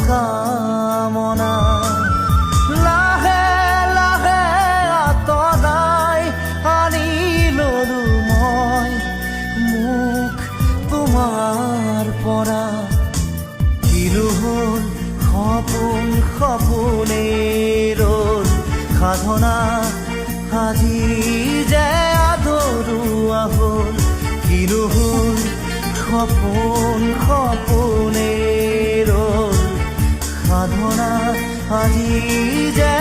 কামনা লাহে লাহে আঁতৰাই আনি ললো মই মুখ তোমাৰ পৰা। কিনো হ'ল সপোন সপোনেই ৰ'ল সাধনা আজি যে আধৰুৱা হ'ল। কিনো হ'ল সপোন সপোনেই ৰ'ল সাধনা আজি যে